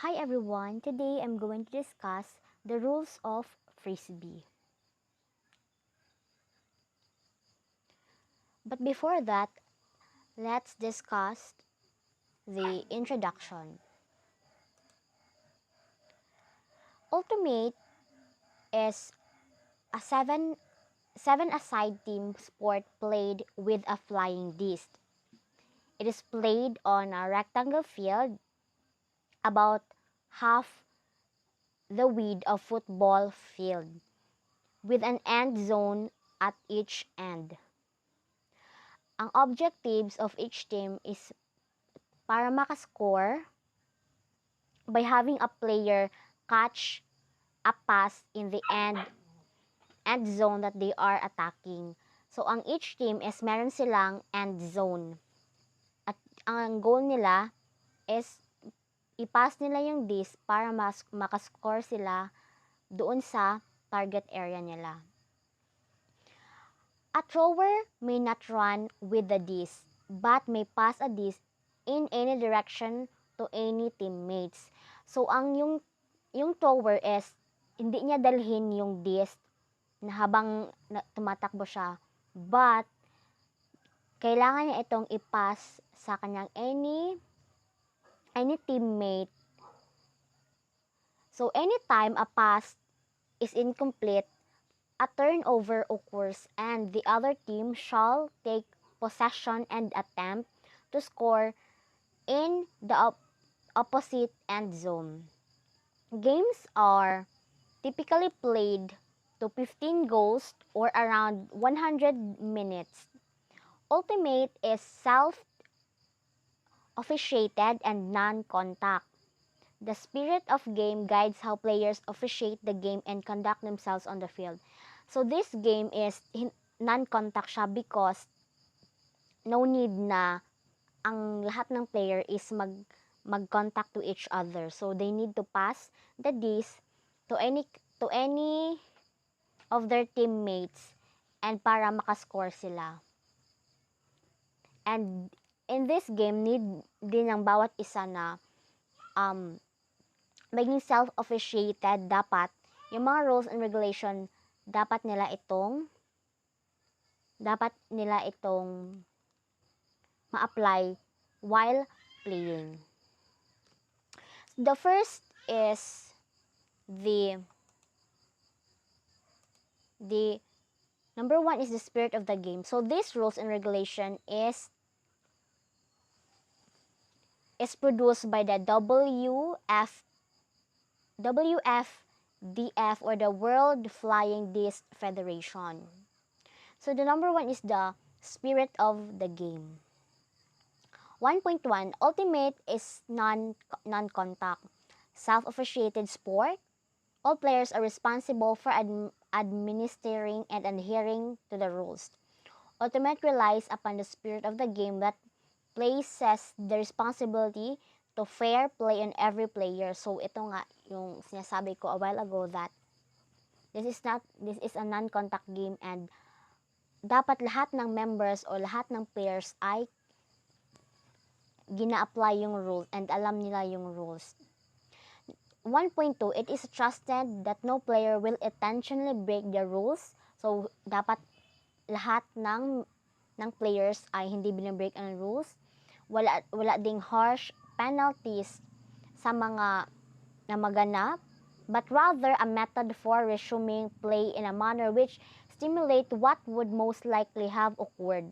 Hi everyone, today I'm going to discuss the rules of Frisbee. But before that, let's discuss the introduction. Ultimate is a seven-a-side team sport played with a flying disc. It is played on a rectangle field about half the width of football field with an end zone at each end. Ang objectives of each team is para makascore by having a player catch a pass in the end zone that they are attacking. So, ang each team is meron silang end zone. At ang goal nila is ipass nila yung disc para makascore sila doon sa target area nila. A thrower may not run with the disc, but may pass a disc in any direction to any teammates. So, yung thrower is, hindi niya dalhin yung disc na habang tumatakbo siya. But, kailangan niya itong ipass sa kanyang any teammate. So, anytime a pass is incomplete, a turnover occurs and the other team shall take possession and attempt to score in the opposite end zone. Games are typically played to 15 goals or around 100 minutes. Ultimate is self-officiated and non-contact. The spirit of game guides how players officiate the game and conduct themselves on the field. So this game is non-contact siya because no need na ang lahat ng player is mag-contact to each other. So they need to pass the disc to any of their teammates and para makascore sila. And in this game, need din ng bawat isa na maging self-officiated. Dapat yung mga rules and regulation dapat nila itong ma-apply while playing. The first is the number one is the spirit of the game. So this rules and regulation is produced by the WFDF or the World Flying Disc Federation. So the number one is the spirit of the game. 1.1 Ultimate is non-contact, self-officiated sport. All players are responsible for administering and adhering to the rules. Ultimate relies upon the spirit of the game that places the responsibility to fair play on every player. So ito nga yung sinasabi ko a while ago that this is a non-contact game and dapat lahat ng members o lahat ng players ay gina-apply yung rules and alam nila yung rules. 1.2 It is trusted that no player will intentionally break the rules. So dapat lahat ng players ay hindi binibreak ang rules. Wala ding harsh penalties sa mga na maganap, but rather a method for resuming play in a manner which stimulate what would most likely have occurred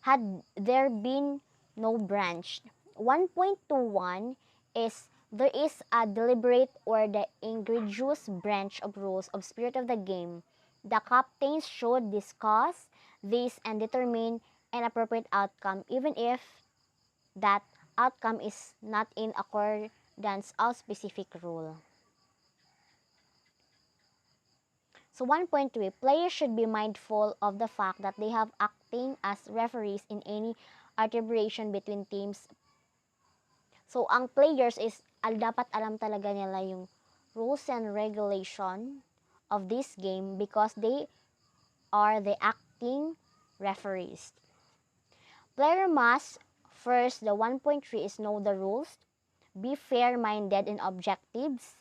had there been no branch. 1.21 is there is a deliberate or the egregious branch of rules of spirit of the game. The captains should discuss this and determine an appropriate outcome even if that outcome is not in accordance of specific rule. So 1.3 Players should be mindful of the fact that they have acting as referees in any arbitration between teams. So ang players is dapat alam talaga nila yung rules and regulation of this game because they are the acting referees. Player must first, the 1.3 is know the rules. Be fair-minded in objectives.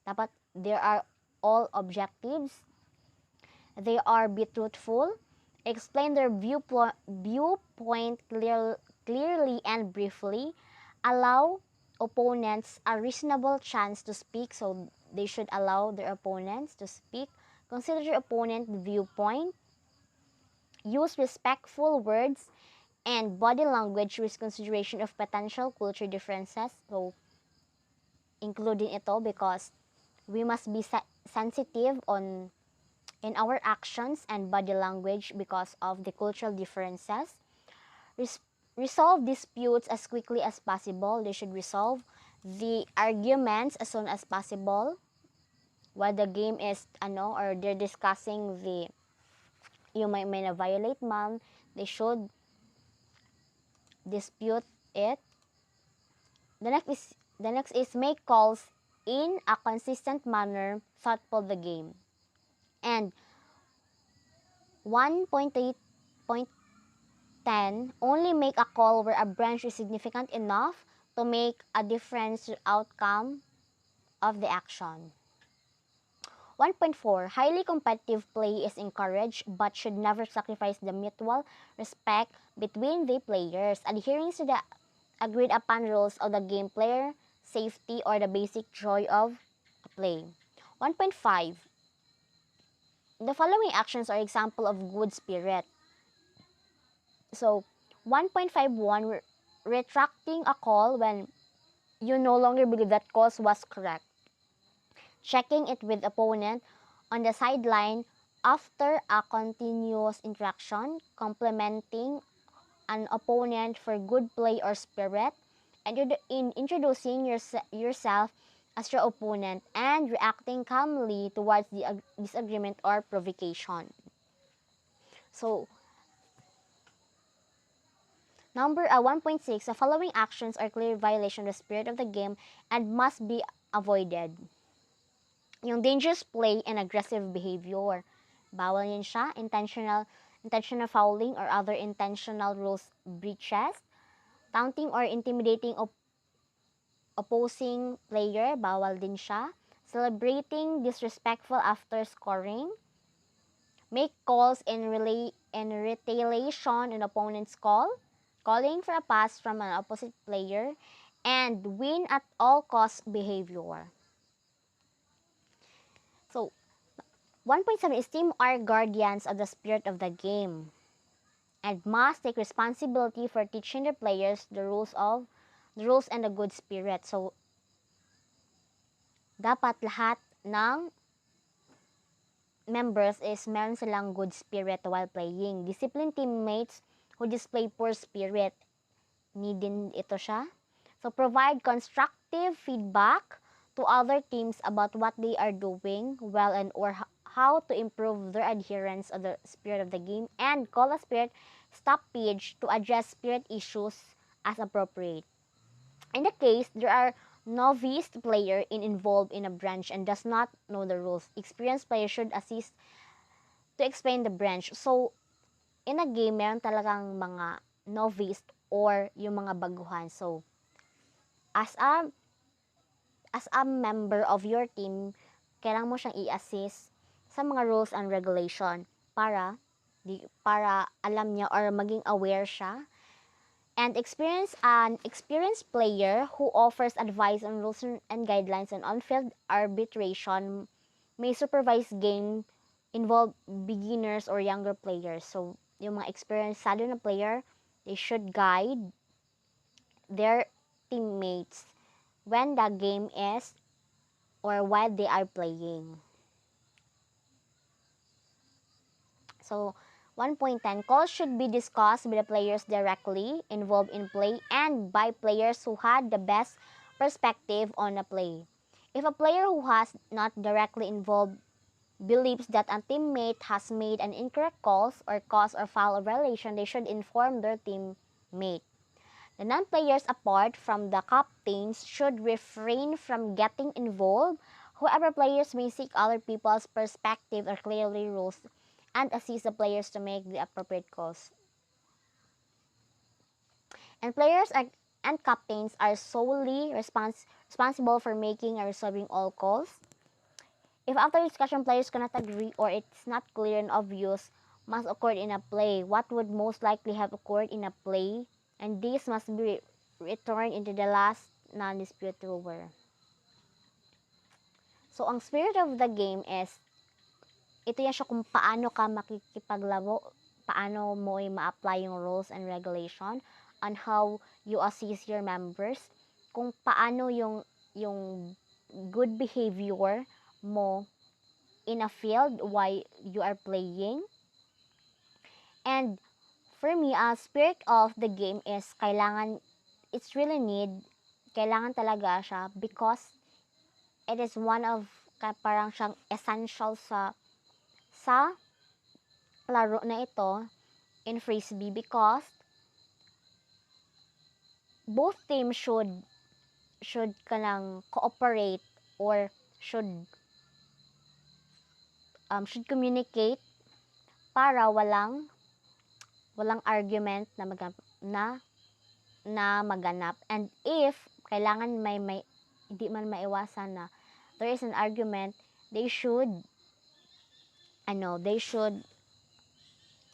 Dapat there are all objectives. They are be truthful. Explain their viewpoint clearly and briefly. Allow opponents a reasonable chance to speak, so they should allow their opponents to speak. Consider your opponent's viewpoint. Use respectful words and body language with consideration of potential culture differences. So, including ito because we must be sensitive in our actions and body language because of the cultural differences. Res- Resolve disputes as quickly as possible. They should resolve the arguments as soon as possible while the game is or they're discussing the you may na violate man, they should dispute it. The next is make calls in a consistent manner, thoughtful the game. And 1.8.10, only make a call where a branch is significant enough to make a difference to outcome of the action. 1.4, highly competitive play is encouraged but should never sacrifice the mutual respect between the players. Adhering to the agreed upon rules of the game, player safety, or the basic joy of play. 1.5, the following actions are example of good spirit. So, 1.51, retracting a call when you no longer believe that cause was correct. Checking it with opponent on the sideline after a continuous interaction, complimenting an opponent for good play or spirit, and in introducing yourself as your opponent and reacting calmly towards the disagreement or provocation. So, number 1.6, the following actions are clear violation of the spirit of the game and must be avoided. Yung dangerous play and aggressive behavior. Bawal yun siya. Intentional fouling or other intentional rules breaches. Taunting or intimidating opposing player. Bawal din siya. Celebrating disrespectful after scoring. Make calls in retaliation on opponent's call. Calling for a pass from an opposite player. And win at all cost behavior. So, 1.7 is team are guardians of the spirit of the game and must take responsibility for teaching the players the rules and the good spirit. So, dapat lahat ng members is meron silang good spirit while playing. Disciplined teammates who display poor spirit, need din ito siya. So, provide constructive feedback to other teams about what they are doing well and or how to improve their adherence of the spirit of the game, and call a spirit stoppage to address spirit issues as appropriate. In the case there are novice player involved in a branch and does not know the rules, experienced player should assist to explain the branch. So, in a game, meron talagang mga novice or yung mga baguhan. So, as a member of your team, kailangan mo siyang i-assist sa mga rules and regulation para alam niya or maging aware siya. And an experienced player who offers advice on rules and guidelines and on-field arbitration may supervise game involve beginners or younger players. So, yung mga experienced na player, they should guide their teammates when the game is or while they are playing. So, 1.10, calls should be discussed with the players directly involved in play and by players who had the best perspective on a play. If a player who has not directly involved believes that a teammate has made an incorrect calls or cause or foul or violation, they should inform their teammate. The non-players apart from the captains should refrain from getting involved. However, players may seek other people's perspective or clearly rules and assist the players to make the appropriate calls. And and captains are solely responsible for making and resolving all calls. If after discussion players cannot agree or it's not clear and obvious must occur in a play, what would most likely have occurred in a play, and this must be returned into the last non-dispute rover. So, ang spirit of the game is, ito yan siya kung paano ka makikipaglaro, paano mo ma-apply yung rules and regulation, on how you assist your members, kung paano yung good behavior mo in a field while you are playing. And for me, spirit of the game is it's really kailangan talaga siya because it is one of parang siyang essential sa laro na ito in Frisbee, because both teams should kanang cooperate or should communicate para walang argument na maganap. And if kailangan may hindi man maiwasan na there is an argument, they should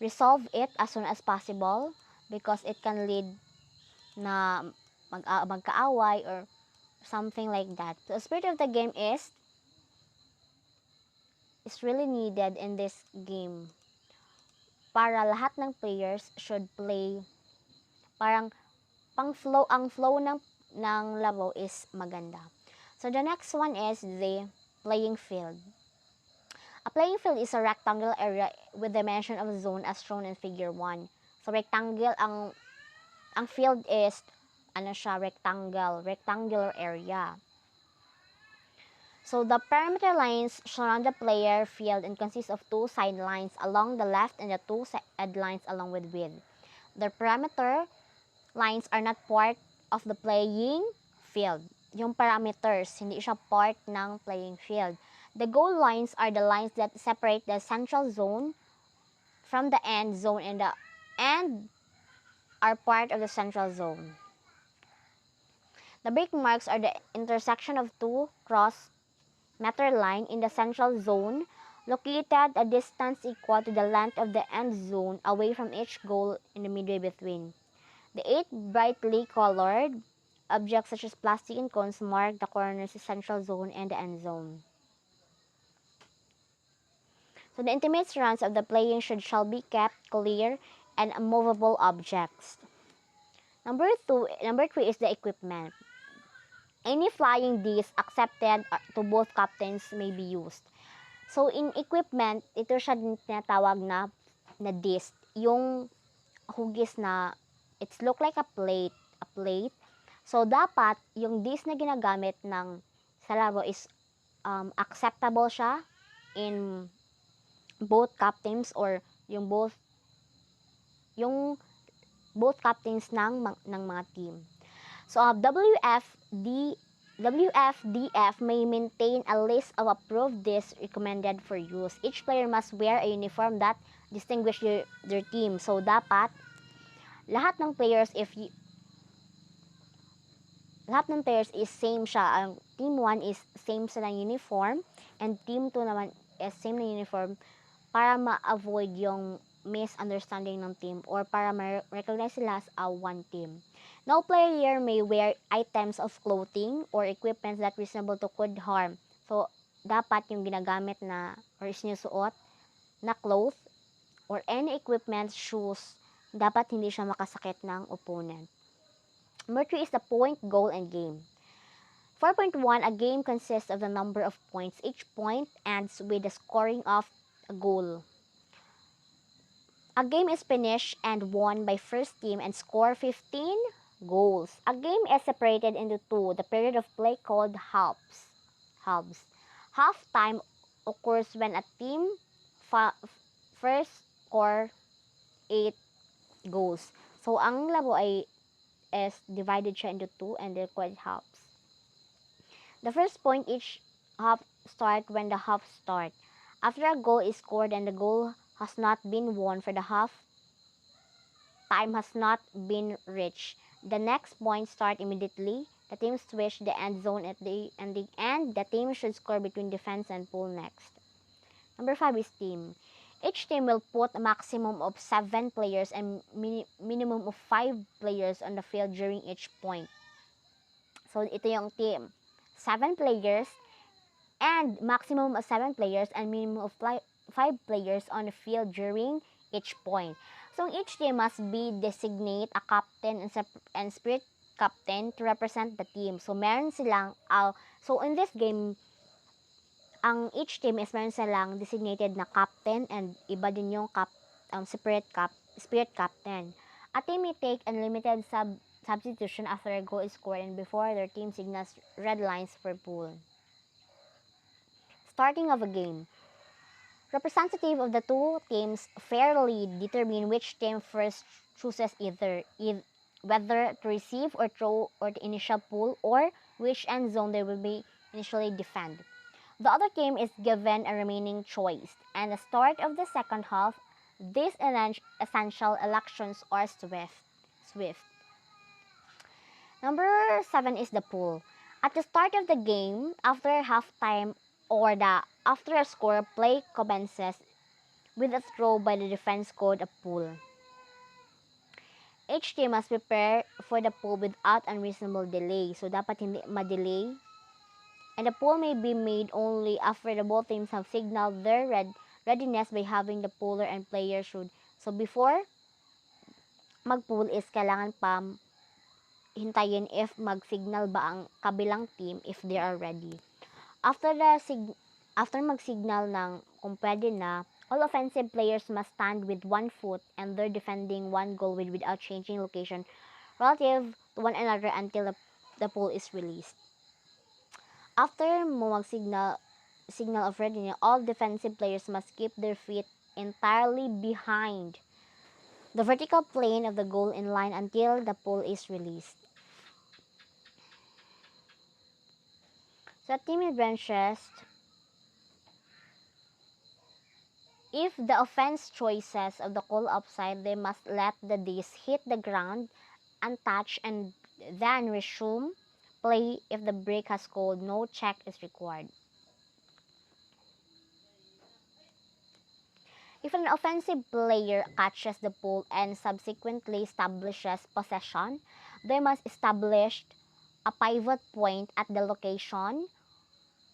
resolve it as soon as possible, because it can lead na magkaaway or something like that. So, the spirit of the game is really needed in this game para lahat ng players should play parang ang flow ng laro is maganda. So the next one is the playing field. A playing field is a rectangular area with dimension of zone as shown in figure 1. So rectangle ang field is rectangular area. So the perimeter lines surround the player field and consist of two sidelines along the left and the two side lines along with width. The perimeter lines are not part of the playing field. Yung parameters, hindi siya part ng playing field. The goal lines are the lines that separate the central zone from the end zone and are part of the central zone. The break marks are the intersection of two cross-meter line in the central zone located a distance equal to the length of the end zone away from each goal in the midway between. The 8 brightly colored objects such as plastic and cones mark the corners, the central zone, and the end zone. So the intimate surrounds of the playing shall be kept clear and immovable objects. Number 3 is the equipment. Any flying disc accepted to both captains may be used. So in equipment, ito siya tinatawag na disc. Yung hugis na it's look like a plate. So dapat yung disc na ginagamit ng sa laro is acceptable siya in both captains or yung both captains ng mga team. So WFDF may maintain a list of approved discs recommended for use. Each player must wear a uniform that distinguishes their team. So dapat lahat ng players is same siya. Ang team 1 is same sa ng uniform and team 2 naman is same na uniform para ma-avoid yung misunderstanding ng team or para ma-recognize sila as one team. No player may wear items of clothing or equipment that reasonable to could harm. So, dapat yung ginagamit na or sinusuot na cloth or any equipment, shoes, dapat hindi siya makasakit ng opponent. Number 3 is the point, goal, and game. 4.1, a game consists of the number of points. Each point ends with the scoring of a goal. A game is finished and won by first team and score 15 goals. A game is separated into two. The period of play called halves. Half-time occurs when a team first score 8 goals. So, ang laro is divided siya into two and they're called halves. The first point each half start when the half start. After a goal is scored and the goal has not been won for the half time has not been reached, the next point start immediately. The team switch the end zone at the end. The team should score between defense and pool next. Number 5 is team. Each team will put a maximum of 7 players and minimum of 5 players on the field during each point. So, ito yung team. 7 players and maximum of 7 players and minimum of 5 players on the field during each point. So, each team must be designate a captain and spirit captain to represent the team. So, meron silang, so in this game, ang each team is meron silang designated na captain and iba din yung spirit captain. A team may take unlimited substitution after a goal is scored and before their team signals red lines for pool. Starting of a game. Representative of the two teams fairly determine which team first chooses whether to receive or throw or the initial pool or which end zone they will be initially defend. The other team is given a remaining choice, and the start of the second half, these essential elections are swift. Number 7 is the pool. At the start of the game, after halftime or after a score, play commences with a throw by the defense called a pool. Each team must prepare for the pool without unreasonable delay. So, dapat hindi ma-delay. And the pool may be made only after the both teams have signaled their readiness by having the pooler and player should. So, before mag-pool is kailangan pa hintayin if mag-signal ba ang kabilang team if they are ready. After mag-signal ng kung pwede na, all offensive players must stand with one foot and they're defending one goal without changing location relative to one another until the pool is released. After mo mag-signal of readiness, all defensive players must keep their feet entirely behind the vertical plane of the goal in line until the pool is released. So, team benches, if the offense choices of the goal offside, they must let the disc hit the ground untouched and then resume play. If the break has called, no check is required. If an offensive player catches the ball and subsequently establishes possession, they must establish a pivot point at the location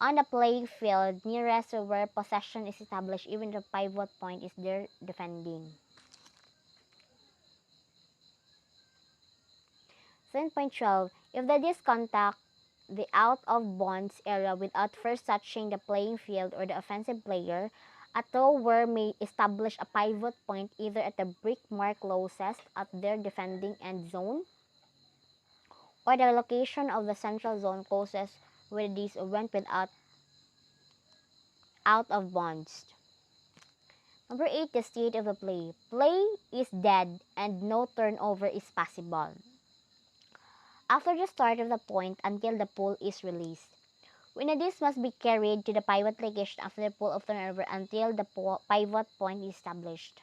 on the playing field nearest to where possession is established, even the pivot point is there defending. 7.12. If the disc contact the out of bounds area without first touching the playing field or the offensive player, a thrower may establish a pivot point either at the brick mark closest at their defending end zone or the location of the central zone closest where these went without out of bounds. Number 8, the state of the play. Play is dead and no turnover is possible after the start of the point until the pool is released. When a disc must be carried to the pivot location after the pool of turnover until the pivot point is established.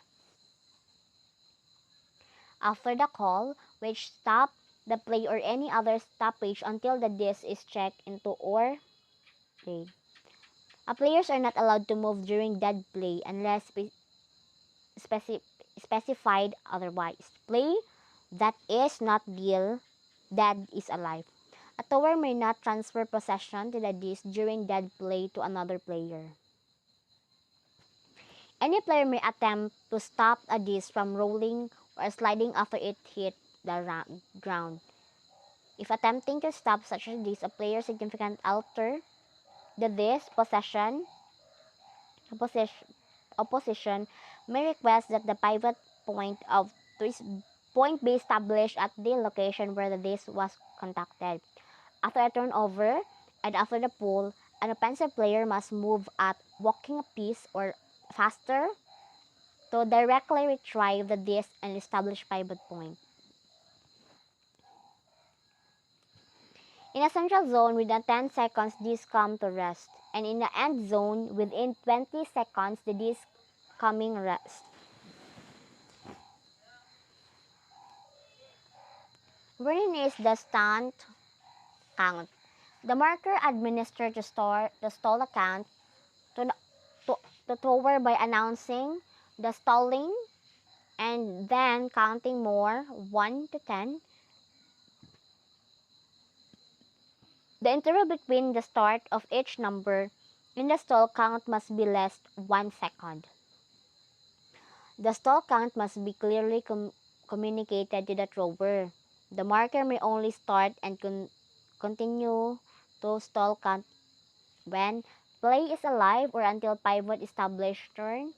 After the call, which stop the play or any other stoppage until the disc is checked into or played. Players are not allowed to move during dead play unless specified otherwise. Play that is not dead is alive. A thrower may not transfer possession to the disc during dead play to another player. Any player may attempt to stop a disc from rolling or sliding after it hit the ground. If attempting to stop such a disc, a player significantly alter the disc opposition may request that the pivot point of this point be established at the location where the disc was contacted. After a turnover and after the pull, an offensive player must move at walking pace or faster to directly retrieve the disc and establish pivot point. In a central zone, within 10 seconds, disc come to rest, and in the end zone, within 20 seconds, the disc coming rest. Wherein is the stunt count. The marker administered the stall account to the thrower by announcing the stalling and then counting more 1 to 10. The interval between the start of each number in the stall count must be less 1 second. The stall count must be clearly communicated to the thrower. The marker may only start and continue to stall count when play is alive or until pivot established a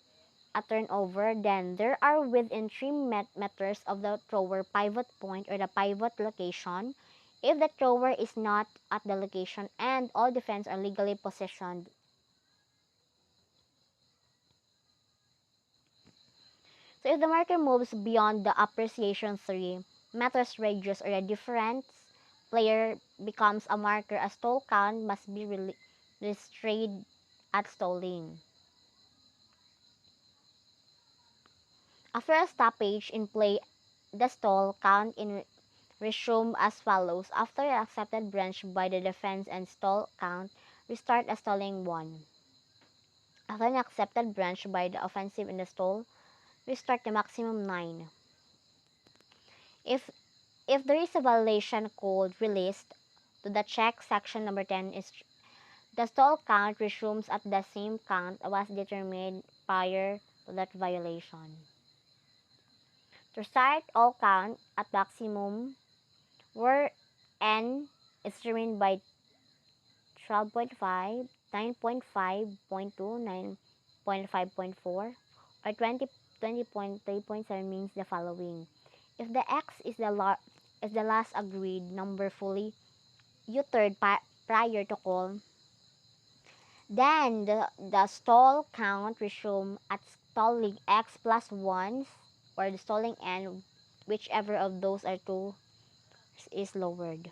turnover. Then there are within 3 meters of the thrower pivot point or the pivot location. If the thrower is not at the location and all defense are legally positioned. So if the marker moves beyond the appreciation 3 meters radius or the difference player becomes a marker, a stall count must be restrained at stalling. After a stoppage in play, the stall count in resume as follows. After an accepted branch by the defense and stall count, restart a stalling 1. After an accepted branch by the offensive in the stall, restart the maximum 9. If if there is a violation code released to the check section number 10 is the stall count resumes at the same count was determined prior to that violation. To start all count at maximum where n is determined by 12.5, 9.5.2, 9.5.4, or 20.3.7 means the following. If the x is the last agreed number fully uttered prior to call, then the stall count resume at stalling x plus 1 or the stalling n, whichever of those are two is lowered.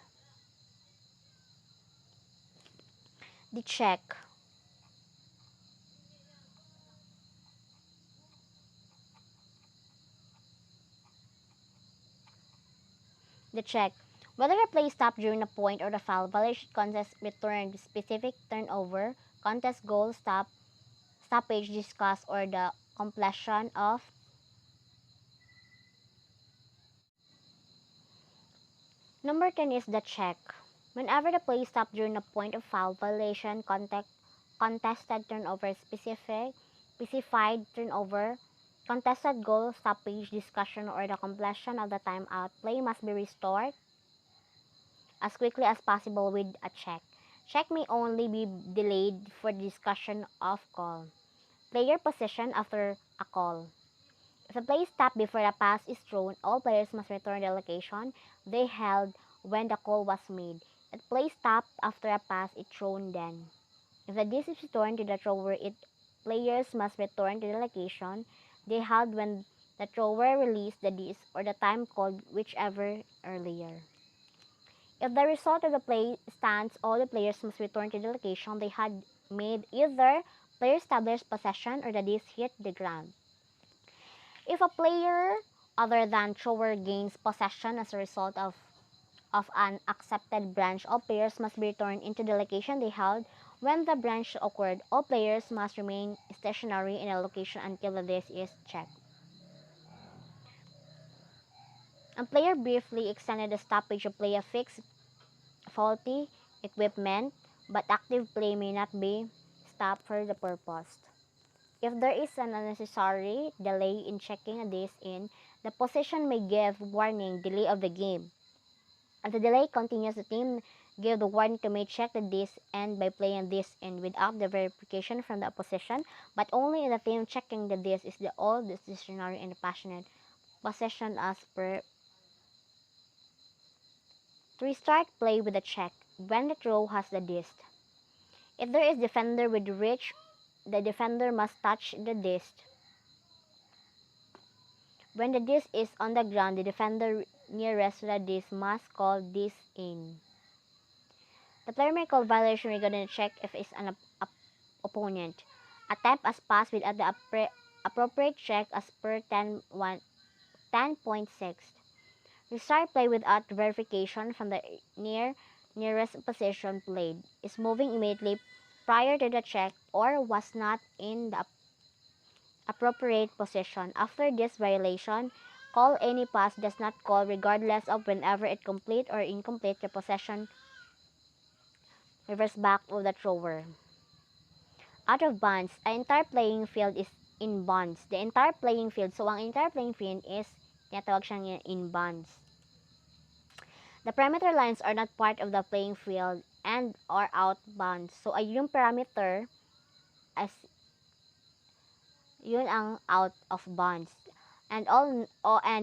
The check. The check. Whether the play stopped during a point or the foul, violation contest returned specific turnover, contest goal, stoppage discussed, or the completion of. Number 10 is the check. Whenever the play stopped during a point of foul, violation, contested turnover, specified turnover, contested goal, stoppage, discussion, or the completion of the timeout, play must be restored as quickly as possible with a check. Check may only be delayed for the discussion of call. Player possession after a call. If a play stopped before a pass is thrown, all players must return the location they held when the call was made. If play stopped after a pass is thrown then. If the disc is returned to the thrower, players must return to the location they held when the thrower released the disc or the time called, whichever earlier. If the result of the play stands, all the players must return to the location they had made either player established possession or the disc hit the ground. If a player other than thrower gains possession as a result of an accepted branch, all players must be returned into the location they held when the branch occurred. All players must remain stationary in a location until the disc is checked. A player briefly extended the stoppage of play a fixed faulty equipment, but active play may not be stopped for the purpose. If there is an unnecessary delay in checking a disc in, the position may give warning delay of the game. As the delay continues, the team give the warning to may check the disc end by playing disc in without the verification from the opposition, but only in the team checking the disc is the all discretionary and passionate possession as per. To restart play with a check when the throw has the disc. If there is defender with reach, the defender must touch the disc. When the disc is on the ground, the defender nearest to the disc must call disc in. The player may call violation regarding the check if it's an opponent. Attempt as pass without the appropriate check as per 10.6. Restart play without verification from the nearest position played, is moving immediately prior to the check, or was not in the appropriate position. After this violation, call any pass does not call regardless of whenever it complete or incomplete the possession reverse back of the thrower. Out of bounds, an entire playing field is in bounds. The entire playing field, so ang entire playing field is tinatawag siyang in bounds. The perimeter lines are not part of the playing field and are out bounds. So ay yung perimeter as yun ang out of bounds. And all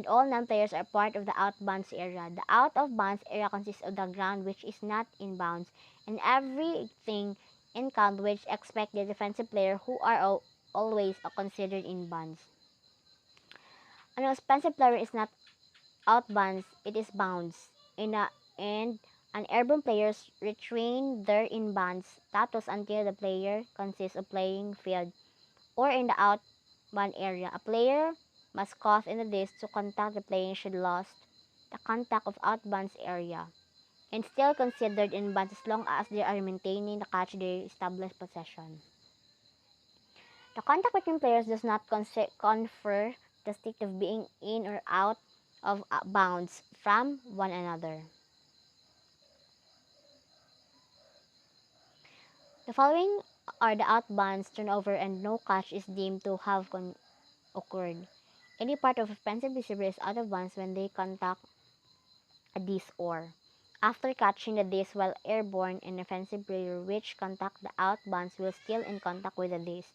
non-players are part of the out bounds area. The out of bounds area consists of the ground which is not in bounds and everything in count which expect the defensive player who are always considered in bounds. An offensive player is not out bounds, it is bounds. And an airborne players retain their in bounds status until the player consists of playing field or in the out bound area. A player must cause in the disc to contact the playing should lost the contact of out bounds area and still considered in bounds as long as they are maintaining the catch their established possession. The contact between players does not confer the state of being in or out of bounds from one another. The following are the out bounds turnover and no catch is deemed to have occurred. Any part of offensive receiver is out of bounds when they contact a disc or after catching the disc while airborne, an offensive player which contact the out bounds will still in contact with the disc.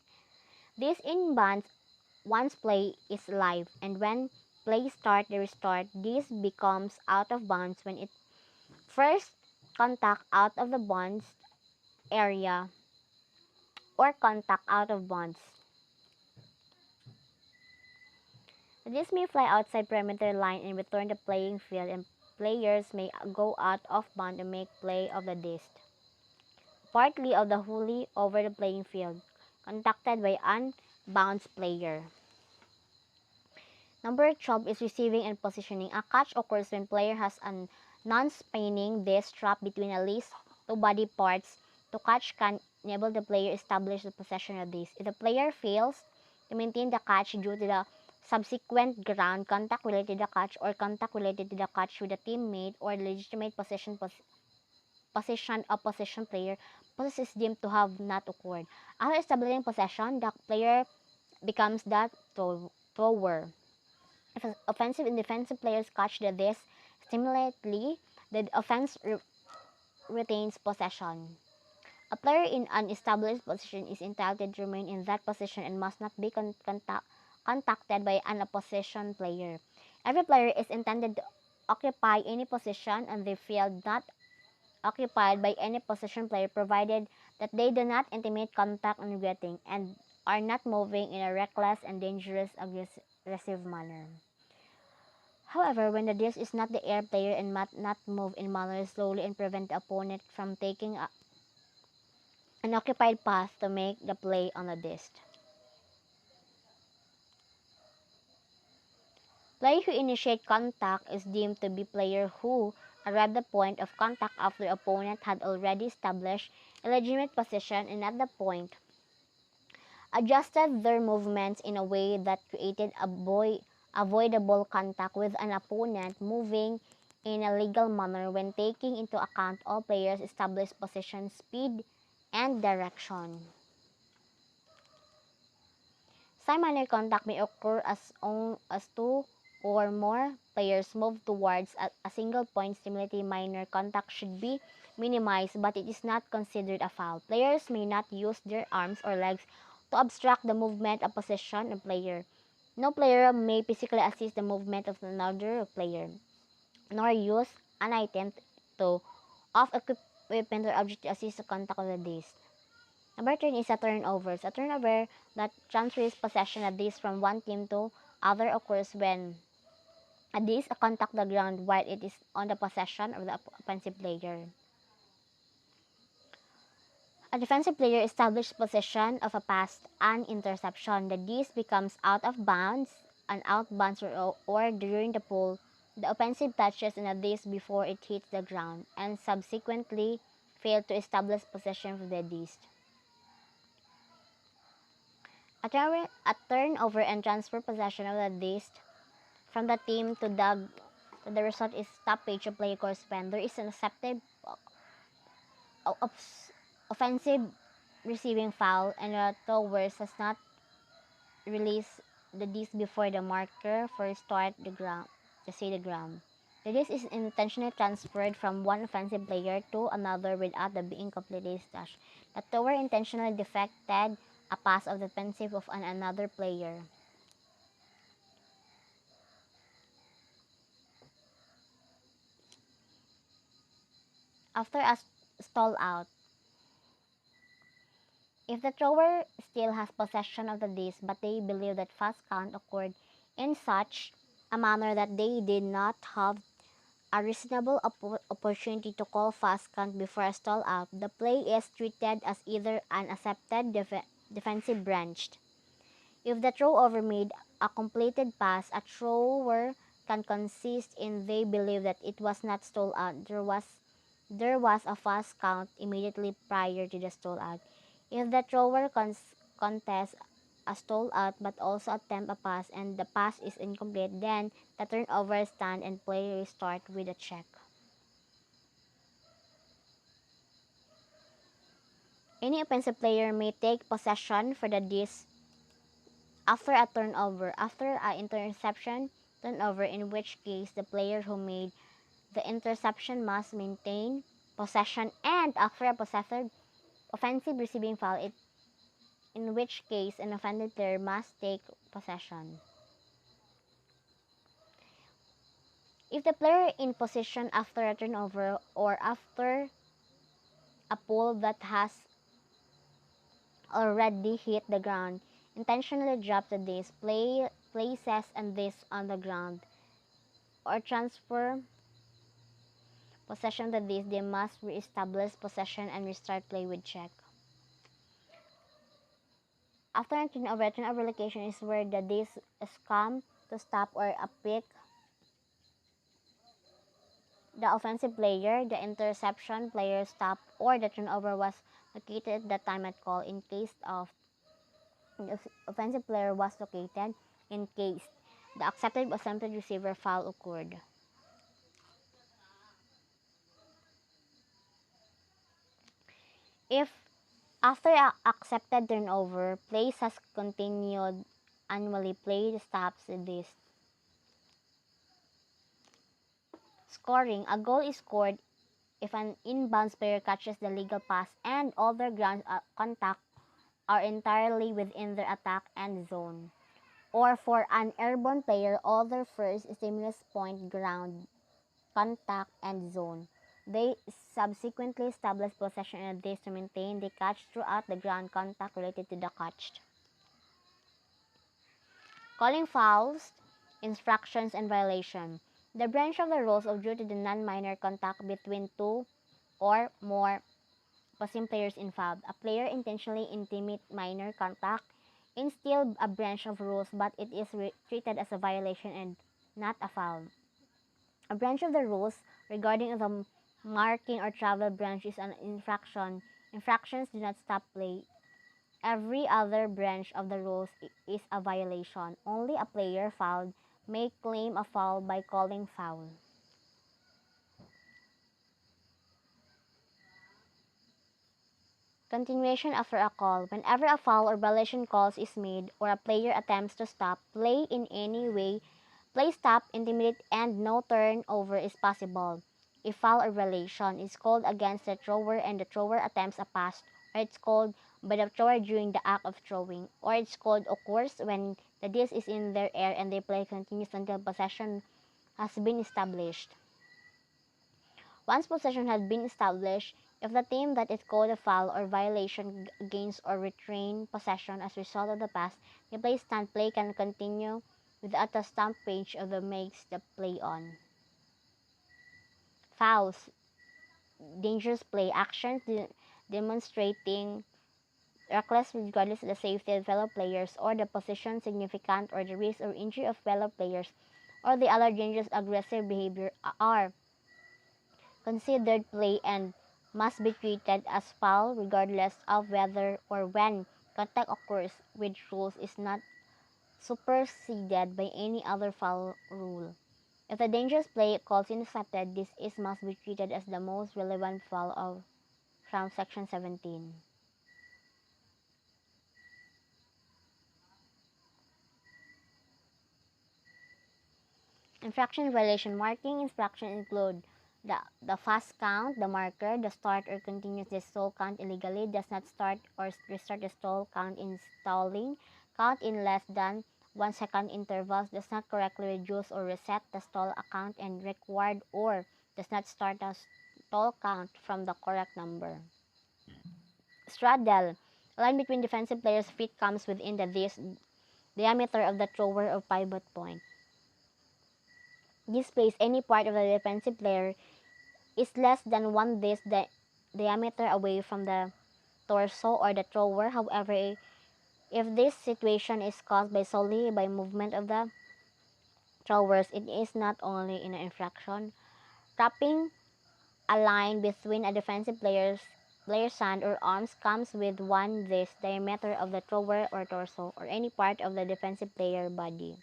This in bounds once play is live, and when play start the restart, this becomes out of bounds when it first contact out of the bounds area or contact out of bounds. This may fly outside perimeter line and return the playing field, and players may go out of bounds and make play of the disc, partly of the wholly over the playing field, contacted by unbounds player. Number 12 is receiving and positioning. A catch occurs when player has a non-spinning disc strapped between at least two body parts. To catch can enable the player establish the possession of this. If the player fails to maintain the catch due to the subsequent ground contact related to the catch or contact related to the catch with a teammate or legitimate position of possession player, possession is deemed to have not occurred. After establishing possession, the player becomes the thrower. If offensive and defensive players catch the disc simultaneously, the offense retains possession. A player in an established position is entitled to remain in that position and must not be contacted by an opposition player. Every player is intended to occupy any position on the field not occupied by any position player provided that they do not intimate contact on getting and are not moving in a reckless and dangerous aggressive manner. However, when the disc is not the air, player and must not move in manner slowly and prevent the opponent from taking an occupied path to make the play on the disc. Player who initiate contact is deemed to be player who arrived at the point of contact after the opponent had already established a legitimate position and at the point adjusted their movements in a way that created avoidable contact with an opponent moving in a legal manner when taking into account all players' established position, speed, and direction. Same-manner contact may occur as two or more players move towards a single point. Similarly, minor contact should be minimized, but it is not considered a foul. Players may not use their arms or legs to obstruct the movement of position of player. No player may physically assist the movement of another player, nor use an item to of equipment or object to assist the contact of the disc. Number 10 is a turnover. A turnover that transfers possession of disc from one team to other occurs when a disc contact the ground while it is on the possession of the offensive player. A defensive player establishes possession of a pass and interception. The disc becomes out of bounds, an out bounds or during the the offensive touches in a disc before it hits the ground and subsequently failed to establish possession of the disc. A turnover and transfer possession of the disc from the team to the result is stoppage of play course when there is an accepted offensive receiving foul and the throwers has not released the disc before the marker for start the ground. The disc is intentionally transferred from one offensive player to another without the being completely stashed. The thrower intentionally deflected a pass of the defensive of another player. After a stall out, if the thrower still has possession of the disc but they believe that fast count occurred in such a manner that they did not have a reasonable opportunity to call fast count before a stall out, the play is treated as either an accepted defensive branch. If the thrower made a completed pass, a thrower can consist in they believe that it was not stalled out. There was a fast count immediately prior to the stall out. If the thrower contests a stall out but also attempt a pass and the pass is incomplete, then the turnover stand and play restart with a check. Any offensive player may take possession for the disc after a turnover, after an interception turnover, in which case the player who made the interception must maintain possession, and after a possessive offensive receiving foul, in which case an offended player must take possession. If the player in position after a turnover or after a ball that has already hit the ground intentionally drops the disc, places and disc on the ground, or transfer possession of the disc, they must re-establish possession and restart play with check. After a turnover location is where the disc is come to stop or a pick the offensive player, the interception player stop, or the turnover was located at the time at call in case of the offensive player was located in case the accepted attempted receiver foul occurred. If after accepted turnover, plays has continued annually, play stops this. Scoring. A goal is scored if an inbounds player catches the legal pass and all their ground contact are entirely within their attack end zone. Or for an airborne player, all their first stimulus point ground contact end zone. They subsequently establish possession in this to maintain the catch throughout the ground contact related to the catch. Calling fouls, infractions, and violation. The branch of the rules of due to the non-minor contact between two or more opposing players involved. A player intentionally intimate minor contact is still a branch of rules, but it is treated as a violation and not a foul. A branch of the rules regarding the marking or travel branch is an infraction. Infractions do not stop play. Every other branch of the rules is a violation. Only a player fouled may claim a foul by calling foul. Continuation after a call. Whenever a foul or violation calls is made or a player attempts to stop play in any way, play stop, intimidate, and no turnover is possible. If foul or violation is called against the thrower and the thrower attempts a pass, or it's called by the thrower during the act of throwing, or it's called occurs when the disc is in their air and the play continues until possession has been established. Once possession has been established, if the team that is called a foul or violation gains or retain possession as a result of the pass, the play stand play can continue without the stamp page of the makes the play on. Fouls, dangerous play actions demonstrating reckless regardless of the safety of fellow players or the position significant or the risk or injury of fellow players or the other dangerous aggressive behavior are considered play and must be treated as foul regardless of whether or when contact occurs, which rules is not superseded by any other foul rule. If the dangerous play calls intercepted, this is must be treated as the most relevant foul of from section 17. Infraction violation marking infraction include the fast count, the marker, the start or continues the stall count illegally, does not start or restart the stall count in stalling, count in less than 1 second intervals, does not correctly reduce or reset the stall account and required or does not start the stall count from the correct number. Straddle. A line between defensive players' feet comes within the diameter of the thrower or pivot point. This place any part of the defensive player is less than one this diameter away from the torso or the thrower. However, if this situation is caused by solely by movement of the throwers, it is not only an infraction. Tapping a line between a defensive player's hand or arms comes with one this diameter of the thrower or torso or any part of the defensive player body.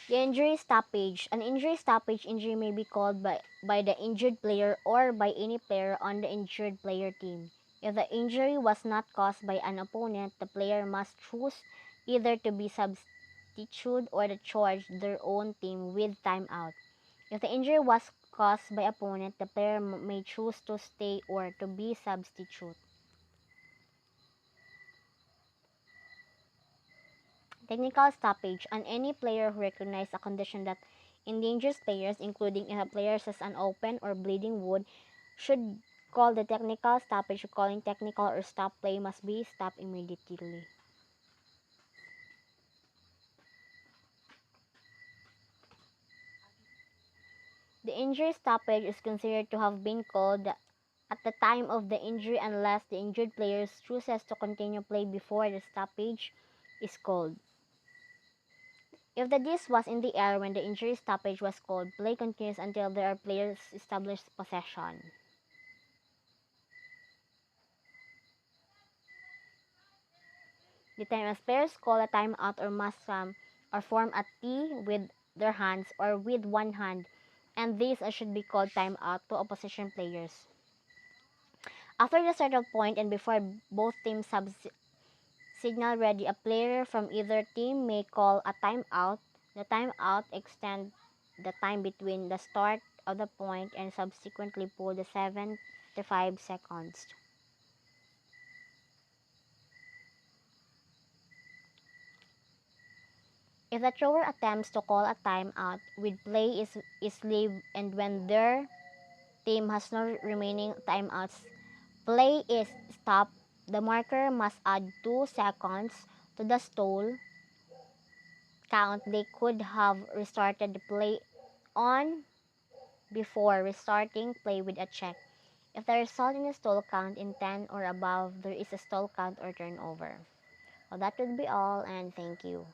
The injury stoppage. An injury stoppage injury may be called by the injured player or by any player on the injured player team. If the injury was not caused by an opponent, the player must choose either to be substituted or to charge their own team with timeout. If the injury was caused by opponent, the player may choose to stay or to be substituted. Technical stoppage on any player who recognizes a condition that endangers players, including if a player has an open or bleeding wound, should call the technical stoppage. Calling technical or stop play must be stopped immediately. The injury stoppage is considered to have been called at the time of the injury unless the injured player chooses to continue play before the stoppage is called. If the disc was in the air when the injury stoppage was called, play continues until there are players established possession. The time as players call a timeout or must or form a T with their hands or with one hand, and these should be called timeout to opposition players. After the start of point and before both teams have signal ready, a player from either team may call a timeout. The timeout extends the time between the start of the point and subsequently pull the 75 seconds. If the thrower attempts to call a timeout with play is leave and when their team has no remaining timeouts, play is stopped. The marker must add 2 seconds to the stall count they could have restarted the play on before restarting play with a check. If the result in a stall count in 10 or above, there is a stall count or turnover. Well, that would be all, and thank you.